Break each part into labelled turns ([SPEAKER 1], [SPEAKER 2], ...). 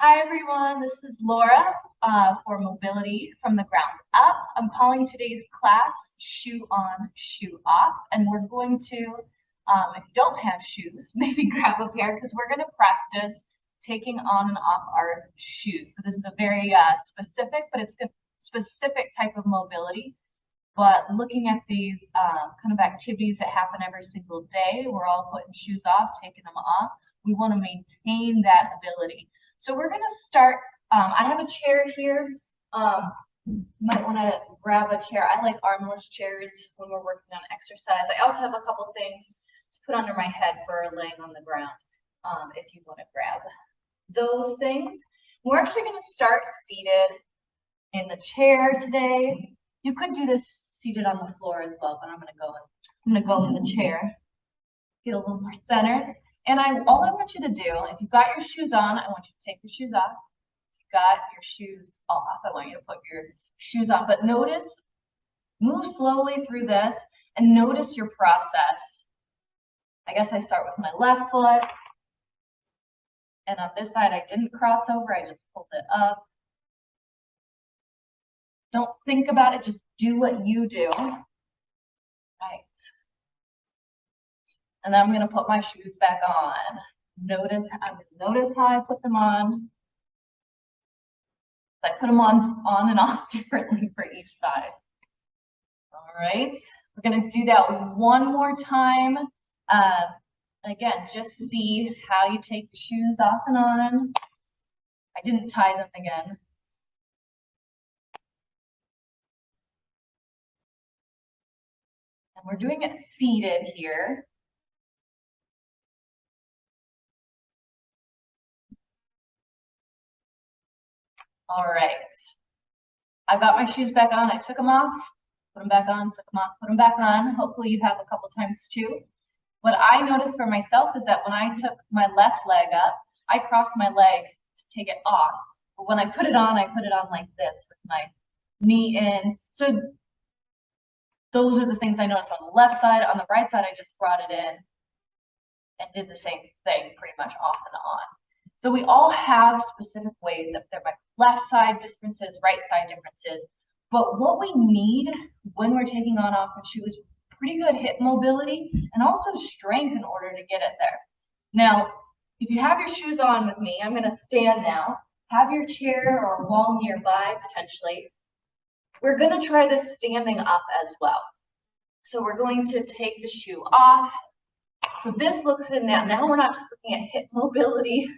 [SPEAKER 1] Hi everyone, this is Laura for Mobility from the Ground Up. I'm calling today's class Shoe On, Shoe Off, and we're going to, if you don't have shoes, maybe grab a pair because we're going to practice taking on and off our shoes. So this is a very specific, but it's a specific type of mobility. But looking at these kind of activities that happen every single day, we're all putting shoes off, taking them off. We want to maintain that ability. So we're going to start, I have a chair here. Might want to grab a chair. I like armless chairs when we're working on exercise. I also have a couple things to put under my head for laying on the ground if you want to grab those things. We're actually going to start seated in the chair today. You could do this seated on the floor as well, but I'm going to go in the chair, get a little more centered. And all I want you to do, if you've got your shoes on, I want you to take your shoes off. If you've got your shoes off, I want you to put your shoes on. But notice, move slowly through this and notice your process. I guess I start with my left foot. And on this side, I didn't cross over, I just pulled it up. Don't think about it, just do what you do. Right. And then I'm going to put my shoes back on. Notice how I put them on. I put them on and off differently for each side. All right, we're going to do that one more time. Again, just see how you take the shoes off and on. I didn't tie them again. And we're doing it seated here. All right, I've got my shoes back on. I took them off, put them back on, took them off, put them back on. Hopefully you have a couple times too. What I noticed for myself is that when I took my left leg up, I crossed my leg to take it off. But when I put it on like this with my knee in. So those are the things I noticed on the left side. On the right side, I just brought it in and did the same thing pretty much off and on. So we all have specific ways that there might be left side differences, right side differences. But what we need when we're taking on off a shoe is pretty good hip mobility and also strength in order to get it there. Now, if you have your shoes on with me, I'm going to stand now. Have your chair or wall nearby, potentially. We're going to try this standing up as well. So we're going to take the shoe off. So this looks in now we're not just looking at hip mobility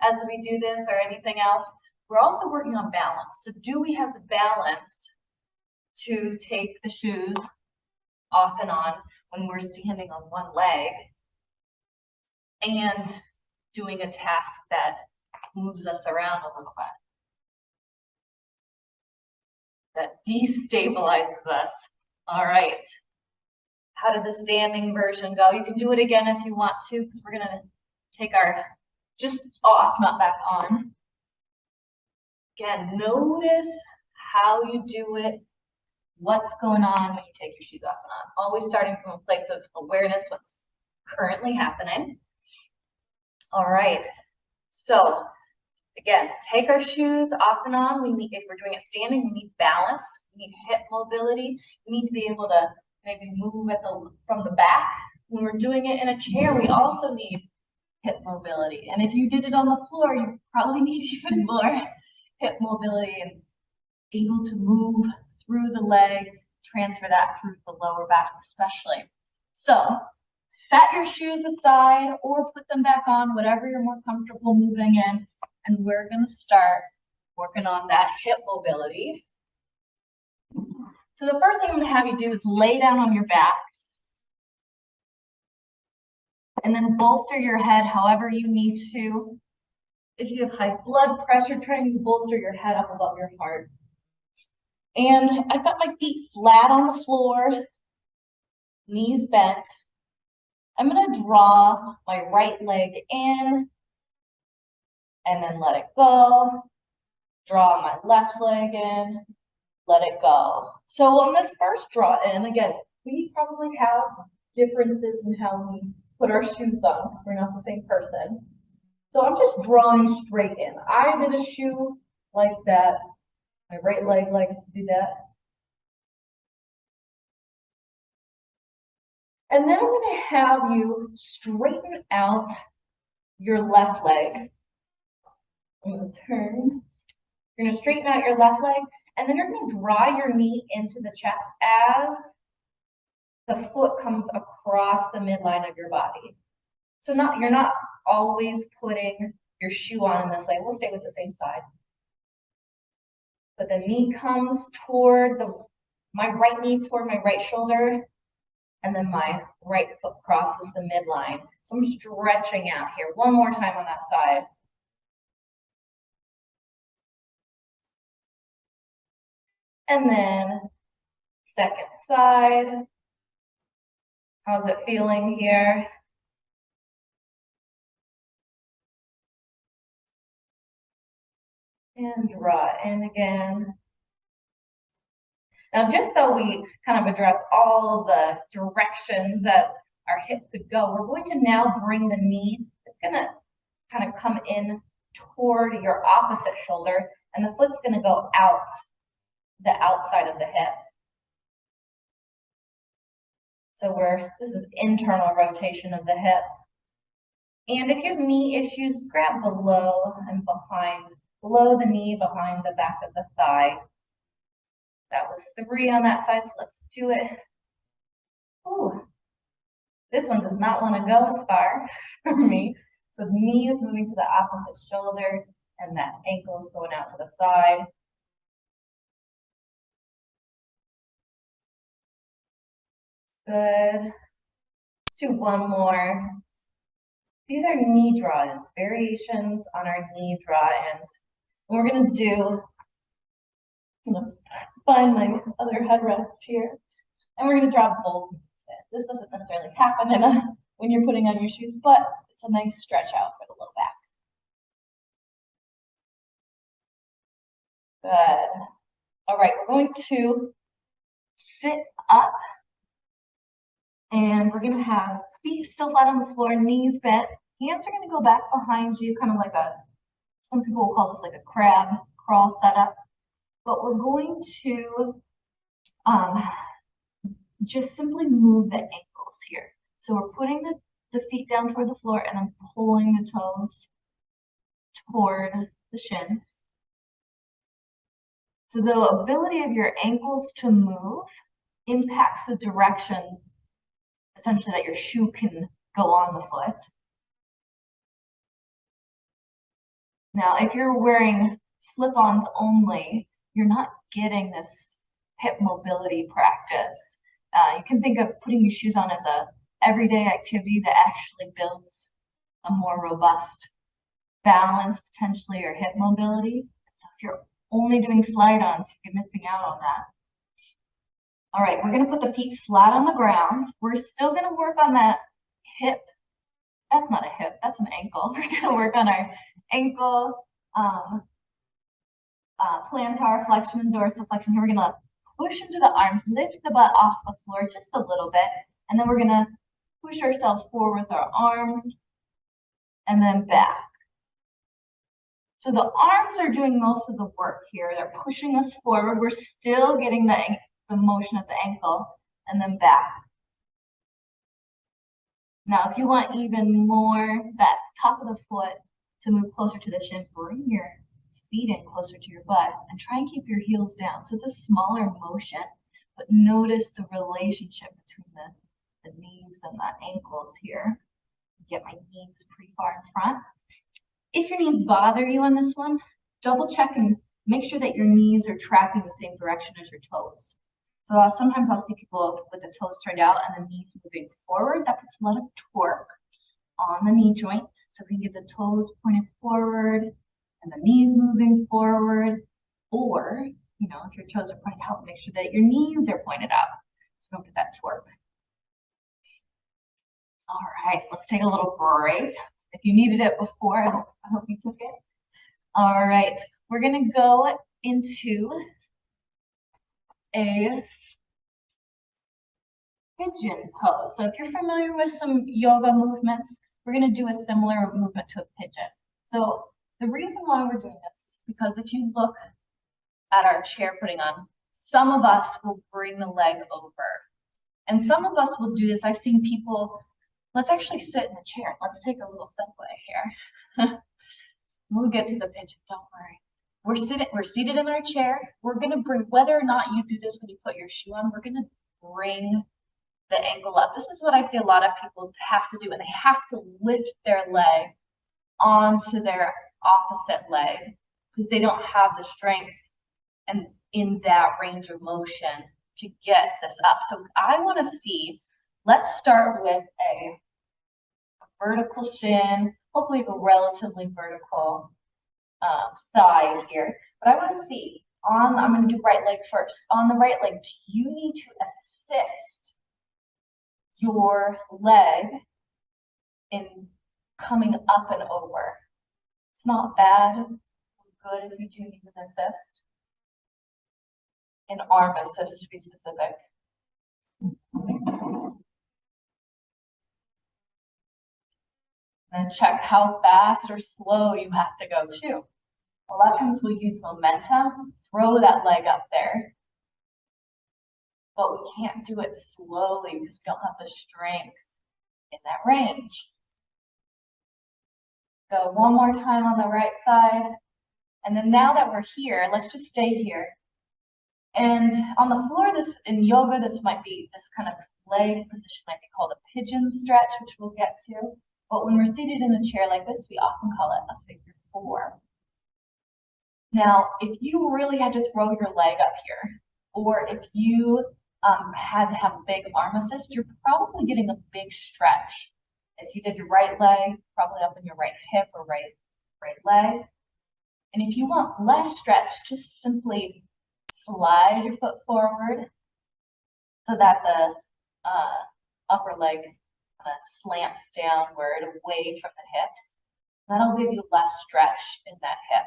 [SPEAKER 1] as we do this or anything else. We're also working on balance. So do we have the balance to take the shoes off and on when we're standing on one leg and doing a task that moves us around a little bit, that destabilizes us? All right. How did the standing version go? You can do it again if you want to, because we're going to take our just off, not back on. Again, notice how you do it, what's going on when you take your shoes off and on. Always starting from a place of awareness, what's currently happening. All right, so again, to take our shoes off and on, we need, if we're doing it standing, we need balance, we need hip mobility, we need to be able to maybe move from the back. When we're doing it in a chair, we also need hip mobility. And if you did it on the floor, you probably need even more hip mobility and able to move through the leg, transfer that through the lower back especially. So set your shoes aside or put them back on, whatever you're more comfortable moving in. And we're going to start working on that hip mobility. So the first thing I'm going to have you do is lay down on your back. And then bolster your head however you need to. If you have high blood pressure, try to bolster your head up above your heart. And I've got my feet flat on the floor, knees bent. I'm going to draw my right leg in and then let it go. Draw my left leg in, let it go. So on this first draw in, again, we probably have differences in how we put our shoes on because we're not the same person. So I'm just drawing straight in. I did a shoe like that. My right leg likes to do that. And then I'm going to have you straighten out your left leg. I'm going to turn. You're going to straighten out your left leg, and then you're going to draw your knee into the chest as the foot comes across the midline of your body. So you're not always putting your shoe on in this way. We'll stay with the same side. But the knee comes toward my right knee toward my right shoulder, and then my right foot crosses the midline. So I'm stretching out here. One more time on that side. And then second side. How's it feeling here? And draw in again. Now, just so we kind of address all the directions that our hip could go, we're going to now bring the knee. It's going to kind of come in toward your opposite shoulder, and the foot's going to go out the outside of the hip. So this is internal rotation of the hip. And if you have knee issues, grab below and below the knee, behind the back of the thigh. That was 3 on that side, so let's do it. Ooh, this one does not want to go as far for me. So the knee is moving to the opposite shoulder, and that ankle is going out to the side. Good. Let's do one more. These are knee draw-ins, variations on our knee draw-ins. We're going to do, I'm going to find my other headrest here, and we're going to draw both knees in. This doesn't necessarily happen when you're putting on your shoes, but it's a nice stretch out for the low back. Good. All right, we're going to sit up, and we're going to have feet still flat on the floor, knees bent. Hands are going to go back behind you, kind of like some people will call this like a crab crawl setup. But we're going to just simply move the ankles here. So we're putting the feet down toward the floor and then pulling the toes toward the shins. So the ability of your ankles to move impacts the direction, essentially, that your shoe can go on the foot. Now, if you're wearing slip-ons only, you're not getting this hip mobility practice. You can think of putting your shoes on as a everyday activity that actually builds a more robust balance, potentially, or hip mobility. So if you're only doing slide-ons, you're missing out on that. All right, we're going to put the feet flat on the ground. We're still going to work on that hip. That's not a hip, that's an ankle. We're going to work on our ankle, plantar flexion and dorsiflexion. Here we're going to push into the arms, lift the butt off the floor just a little bit, and then we're going to push ourselves forward with our arms and then back. So the arms are doing most of the work here. They're pushing us forward. We're still getting the motion at the ankle and then back. Now, if you want even more, that top of the foot to move closer to the shin, bring your feet in closer to your butt and try and keep your heels down. So it's a smaller motion, but notice the relationship between the knees and the ankles here. Get my knees pretty far in front. If your knees bother you on this one, double check and make sure that your knees are tracking the same direction as your toes. So sometimes I'll see people with the toes turned out and the knees moving forward. That puts a lot of torque on the knee joint. So if you can get the toes pointed forward and the knees moving forward, or, if your toes are pointed out, make sure that your knees are pointed out so don't get that torque. All right, let's take a little break. If you needed it before, I hope you took it. All right, we're gonna go into a pigeon pose. So if you're familiar with some yoga movements, we're going to do a similar movement to a pigeon. So the reason why we're doing this is because if you look at our chair putting on, some of us will bring the leg over. And some of us will do this. I've seen people, let's actually sit in the chair. Let's take a little segue here. We'll get to the pigeon, don't worry. We're seated in our chair. We're gonna bring, whether or not you do this when you put your shoe on, we're gonna bring the ankle up. This is what I see a lot of people have to do, and they have to lift their leg onto their opposite leg because they don't have the strength and in that range of motion to get this up. So I want to see, let's start with a vertical shin, hopefully a relatively vertical thigh here. But I want to see, I'm going to do right leg first. On the right leg, do you need to assist your leg in coming up and over? It's not bad, good if you do need an assist. An arm assist to be specific. And check how fast or slow you have to go too. A lot of times we'll use momentum, throw that leg up there, but we can't do it slowly because we don't have the strength in that range. Go one more time on the right side. And then now that we're here, let's just stay here. And on the floor, in yoga, this kind of leg position might be called a pigeon stretch, which we'll get to. But when we're seated in a chair like this, we often call it a figure four. Now, if you really had to throw your leg up here, or if you had to have a big arm assist, you're probably getting a big stretch. If you did your right leg, probably up in your right hip or right leg. And if you want less stretch, just simply slide your foot forward so that the upper leg kind of slants downward away from the hips. That'll give you less stretch in that hip.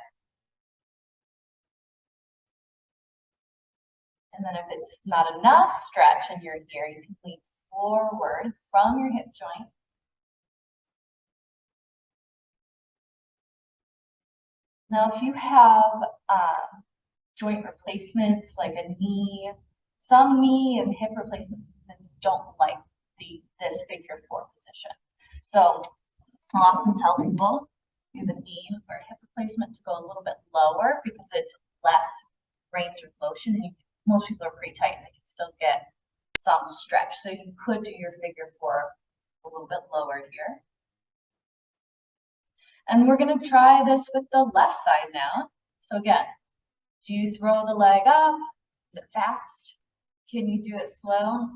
[SPEAKER 1] And then if it's not enough stretch and you're here, you can lean forward from your hip joint. Now, if you have joint replacements like a knee, some knee and hip replacements don't like this figure four position. So I'll often tell people do the knee or hip replacement to go a little bit lower because it's less range of motion, and most people are pretty tight and they can still get some stretch. So you could do your figure four a little bit lower here. And we're going to try this with the left side now. So again, do you throw the leg up? Is it fast? Can you do it slow?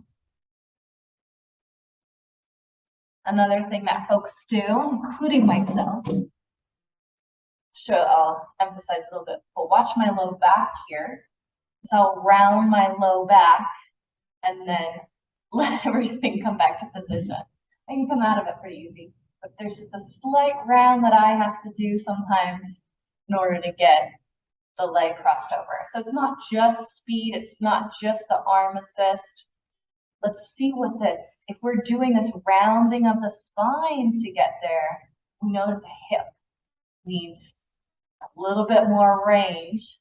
[SPEAKER 1] Another thing that folks do, including myself, I'll emphasize a little bit, but watch my low back here. So I'll round my low back and then let everything come back to position. I can come out of it pretty easy, but there's just a slight round that I have to do sometimes in order to get the leg crossed over. So it's not just speed, it's not just the arm assist. Let's see if we're doing this rounding of the spine to get there, we know that the hip needs a little bit more range,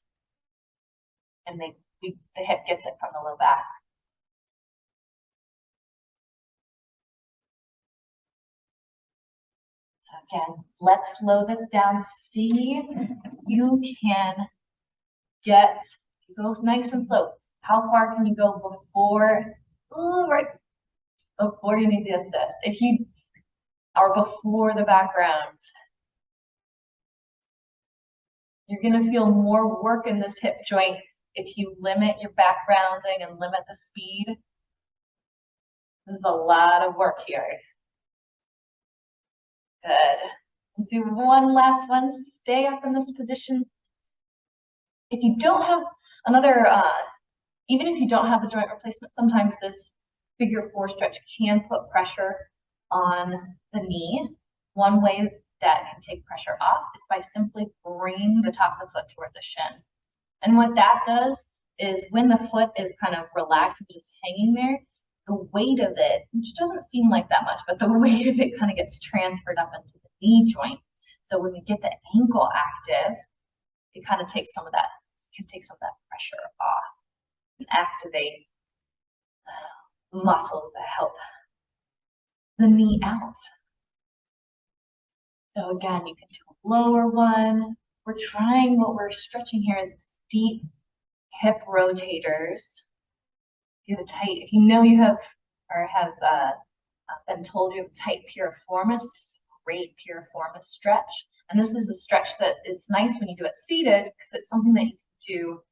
[SPEAKER 1] and the hip gets it from the low back. So again, let's slow this down. See if you can go nice and slow. How far can you go before you need the assist? If you are before the background, you're going to feel more work in this hip joint if you limit your backgrounding and limit the speed. This is a lot of work here. Good. Do one last one. Stay up in this position. If you don't have even if you don't have a joint replacement, sometimes this figure four stretch can put pressure on the knee. One way that can take pressure off is by simply bringing the top of the foot toward the shin. And what that does is when the foot is kind of relaxed and just hanging there, the weight of it, which doesn't seem like that much, but the weight of it kind of gets transferred up into the knee joint. So when we get the ankle active, it kind of takes some of that, pressure off and activate muscles that help the knee out. So again, you can do a lower one. What we're stretching here is deep hip rotators. If you know you have been told you have tight piriformis, great piriformis stretch. And this is a stretch that it's nice when you do it seated because it's something that you can do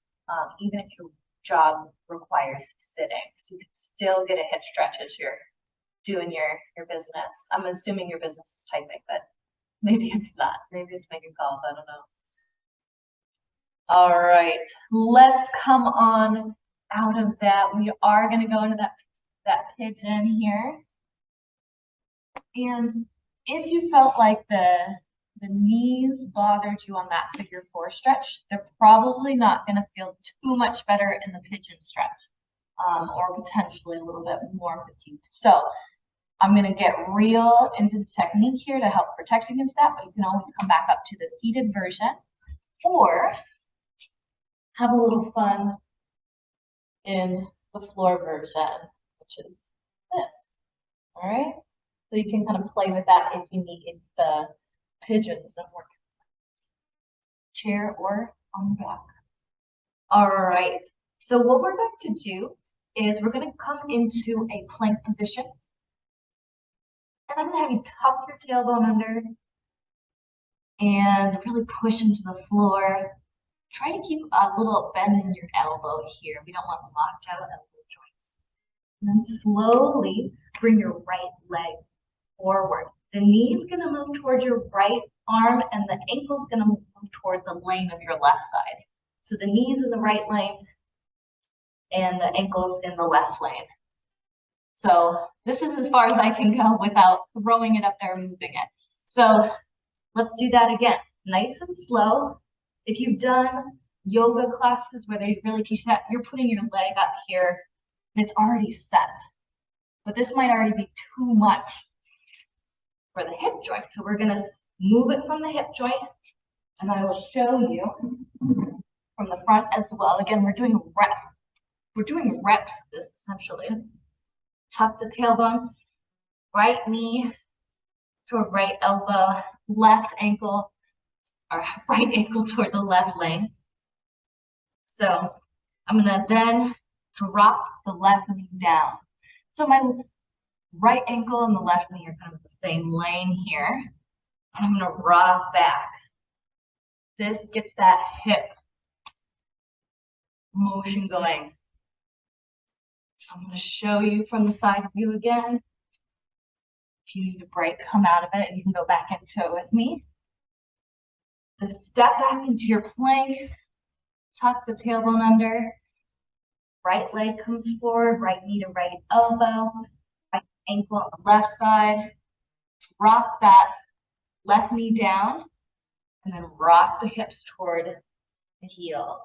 [SPEAKER 1] even if your job requires sitting. So you can still get a hip stretch as you're doing your business. I'm assuming your business is typing, but maybe it's not. Maybe it's making calls. I don't know. All right, let's come on out of that. We are going to go into that pigeon here. And if you felt like the knees bothered you on that figure 4 stretch, they're probably not going to feel too much better in the pigeon stretch, or potentially a little bit more fatigued. So I'm going to get real into the technique here to help protect against that, but you can always come back up to the seated version or have a little fun in the floor version, which is this. All right. So you can kind of play with that if you need the pigeons and work chair or on the back. All right. So what we're going to do is we're going to come into a plank position. And I'm going to have you tuck your tailbone under and really push into the floor. Try to keep a little bend in your elbow here. We don't want locked out elbow joints. And then slowly bring your right leg forward. The knee is going to move towards your right arm and the ankle is going to move towards the lane of your left side. So the knee is in the right lane and the ankle is in the left lane. So this is as far as I can go without throwing it up there and moving it. So let's do that again. Nice and slow. If you've done yoga classes where they really teach that, you're putting your leg up here and it's already set. But this might already be too much for the hip joint. So we're going to move it from the hip joint and I will show you from the front as well. Again, we're doing reps of this essentially. Tuck the tailbone, right knee toward right elbow, left ankle, or right ankle toward the left lane. So I'm gonna then drop the left knee down. So my right ankle and the left knee are kind of the same lane here. And I'm gonna rock back. This gets that hip motion going. So I'm going to show you from the side view again. If you need a break, come out of it and you can go back into it with me. So step back into your plank, tuck the tailbone under, right leg comes forward, right knee to right elbow, right ankle on the left side, rock that left knee down, and then rock the hips toward the heels.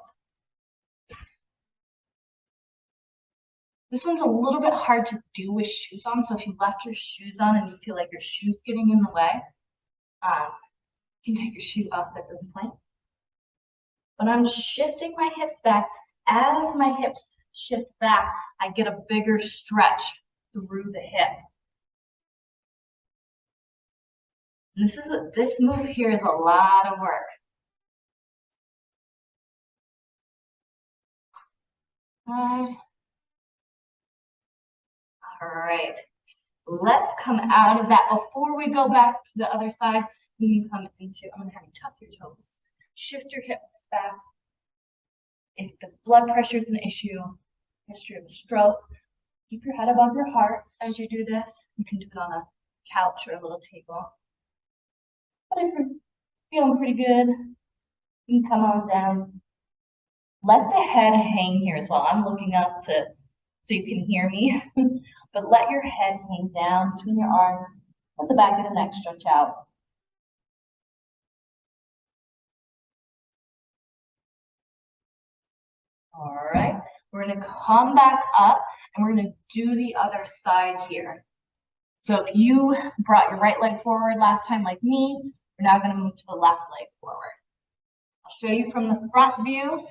[SPEAKER 1] This one's a little bit hard to do with shoes on, so if you left your shoes on and you feel like your shoe's getting in the way, you can take your shoe off at this point. But I'm shifting my hips back. As my hips shift back, I get a bigger stretch through the hip. And this move here is a lot of work. All right, let's come out of that. Before we go back to the other side, you can come into, I'm gonna have you tuck your toes, shift your hips back. If the blood pressure is an issue, history of a stroke, keep your head above your heart as you do this. You can do it on a couch or a little table. But if you're feeling pretty good, you can come on down. Let the head hang here as well. I'm looking up so you can hear me, but let your head hang down between your arms. Let the back of the neck stretch out. All right, we're gonna come back up and we're gonna do the other side here. So if you brought your right leg forward last time like me, We're now going to move to the left leg forward. I'll show you from the front view.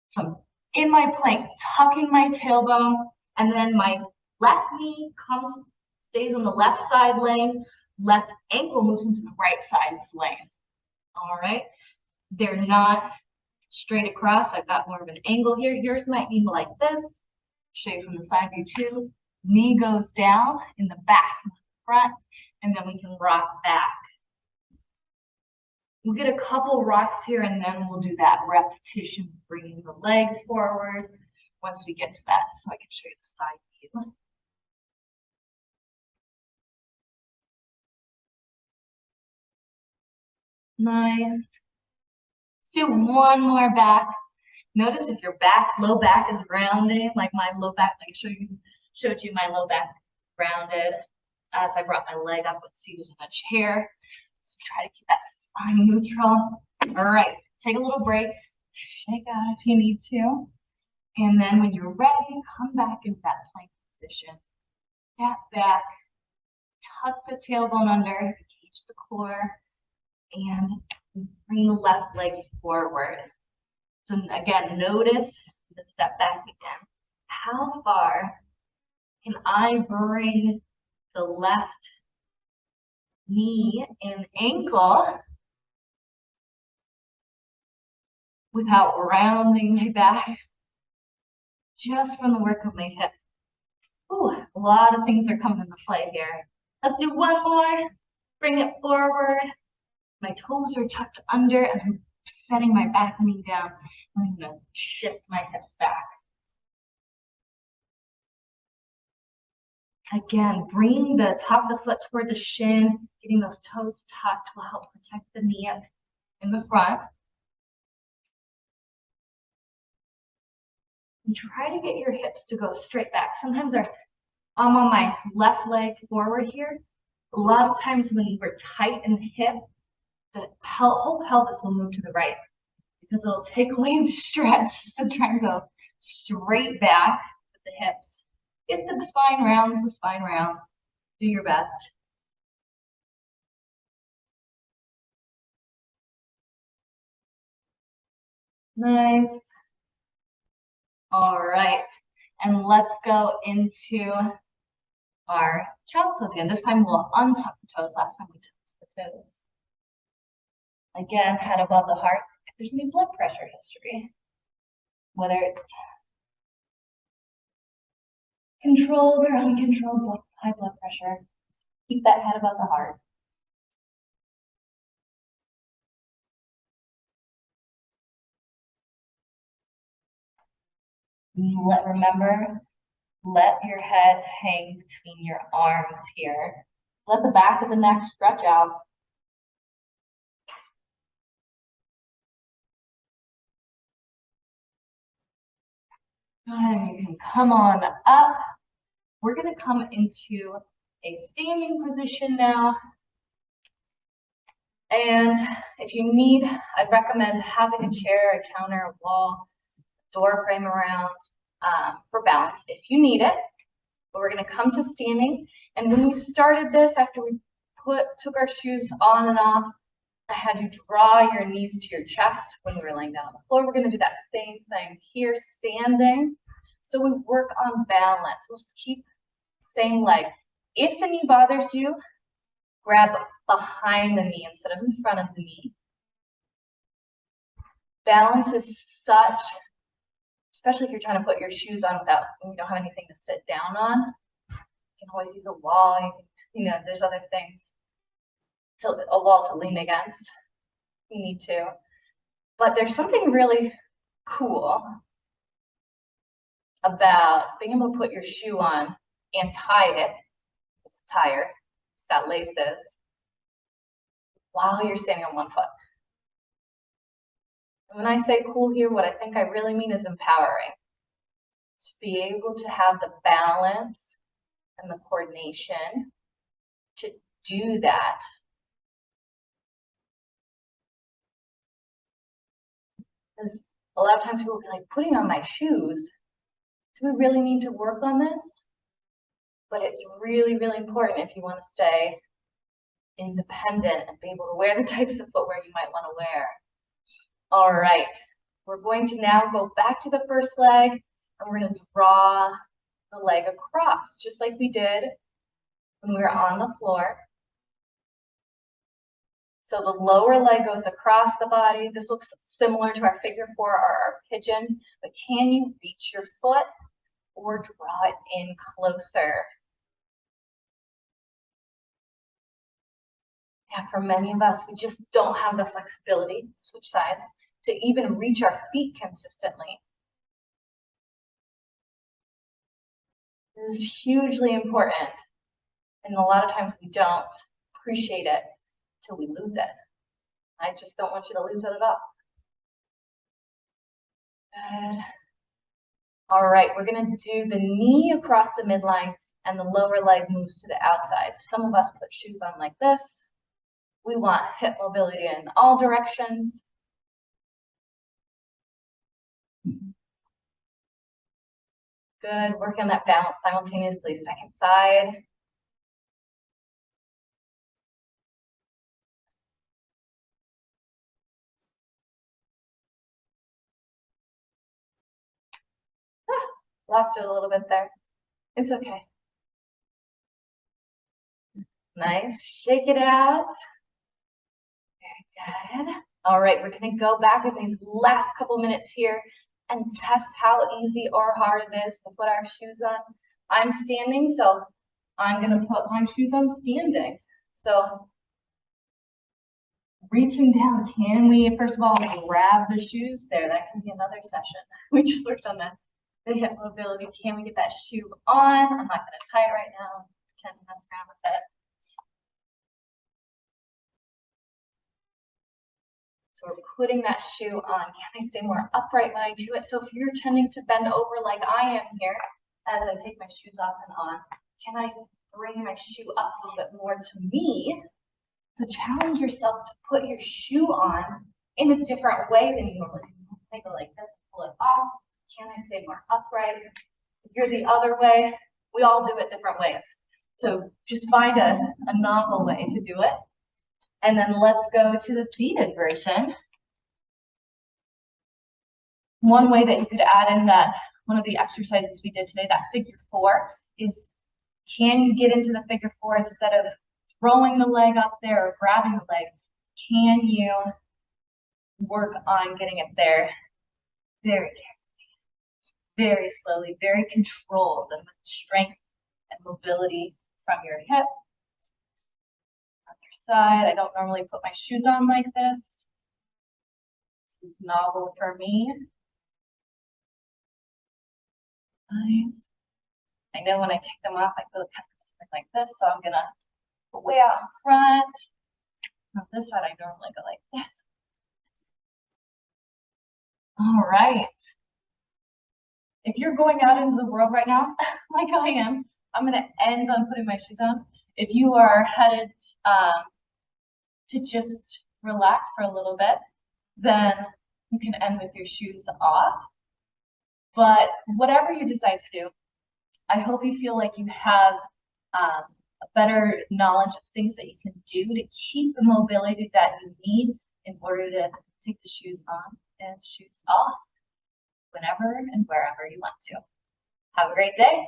[SPEAKER 1] So I'm in my plank, tucking my tailbone, and then my left knee stays on the left side lane, left ankle moves into the right side's lane. All right, they're not straight across. I've got more of an angle here. Yours might be like this. Show you from the side view too. Knee goes down in the back, in the front, and then we can rock back. We'll get a couple rocks here and then we'll do that repetition, bringing the leg forward once we get to that, so I can show you the side view. Nice. Let's do one more back. Notice if your low back is rounded, like my low back, like I showed you my low back rounded as I brought my leg up and seated in a chair. So try to keep that spine neutral. All right, take a little break, shake out if you need to. And then when you're ready, come back into that plank position. Gap back, tuck the tailbone under, engage the core, and bring the left leg forward. So again, notice the step back again. How far can I bring the left knee and ankle without rounding my back? Just from the work of my hip. Ooh, a lot of things are coming into play here. Let's do one more. Bring it forward. My toes are tucked under and I'm setting my back knee down. I'm going to shift my hips back. Again, bringing the top of the foot toward the shin, getting those toes tucked will help protect the knee up in the front. And try to get your hips to go straight back. Sometimes I'm on my left leg forward here. A lot of times when we're tight in the hip, the whole pelvis will move to the right because it'll take away the stretch. So try and go straight back with the hips. If the spine rounds, the spine rounds. Do your best. Nice. All right, and let's go into our child's pose again. This time we'll untuck the toes. Last time we tucked the toes. Again, head above the heart. If there's any blood pressure history, whether it's controlled or uncontrolled high blood pressure, keep that head above the heart. Remember, let your head hang between your arms here. Let the back of the neck stretch out. And you can come on up. We're going to come into a standing position now. And if you need, I'd recommend having a chair, a counter, a wall, door frame around for balance if you need it. But we're going to come to standing. And when we started this, after we took our shoes on and off, I had you draw your knees to your chest when we were laying down on the floor. We're going to do that same thing here, standing. So we work on balance. We'll keep same leg. If the knee bothers you, grab behind the knee instead of in front of the knee. Balance is such, especially if you're trying to put your shoes on when you don't have anything to sit down on. You can always use a wall. There's other things. A wall to lean against. You need to. But there's something really cool about being able to put your shoe on and tie it. It's a tire. It's got laces. While you're standing on one foot. When I say cool here, what I think I really mean is empowering. To be able to have the balance and the coordination to do that. Because a lot of times people will be like, putting on my shoes, do we really need to work on this? But it's really, really important if you want to stay independent and be able to wear the types of footwear you might want to wear. All right, we're going to now go back to the first leg and we're going to draw the leg across, just like we did when we were on the floor. So the lower leg goes across the body. This looks similar to our figure 4 or our pigeon, but can you reach your foot or draw it in closer? Yeah, for many of us, we just don't have the flexibility, switch sides, to even reach our feet consistently. This is hugely important, and a lot of times we don't appreciate it till we lose it. I just don't want you to lose it at all. Good. All right, we're gonna do the knee across the midline and the lower leg moves to the outside. Some of us put shoes on like this. We want hip mobility in all directions. Good, work on that balance simultaneously. Second side. Lost it a little bit there. It's okay. Nice, shake it out. Very good. All right, we're gonna go back in these last couple minutes here and test how easy or hard it is to put our shoes on. I'm standing, so I'm gonna put my shoes on standing. So reaching down, can we, first of all, grab the shoes there? That can be another session. We just worked on the hip mobility. Can we get that shoe on? I'm not gonna tie it right now. Pretend to mess around with it. So we're putting that shoe on. Can I stay more upright when I do it? So if you're tending to bend over like I am here, as I take my shoes off and on, can I bring my shoe up a little bit more to me? So challenge yourself to put your shoe on in a different way than you normally do. I go like this, pull it off. Can I stay more upright? If you're the other way, we all do it different ways. So just find a novel way to do it. And then let's go to the seated version. One way that you could add in that, one of the exercises we did today, that figure 4, is can you get into the figure 4 instead of throwing the leg up there or grabbing the leg? Can you work on getting it there very carefully, very slowly, very controlled, and with strength and mobility from your hip? Side. I don't normally put my shoes on like this. This is novel for me. Nice. I know when I take them off, I feel kind of something like this, so I'm gonna go way out in front. On this side, I normally go like this. All right. If you're going out into the world right now, like I am, I'm gonna end on putting my shoes on. If you are headed to just relax for a little bit, then you can end with your shoes off. But whatever you decide to do, I hope you feel like you have a better knowledge of things that you can do to keep the mobility that you need in order to take the shoes on and shoes off whenever and wherever you want to. Have a great day.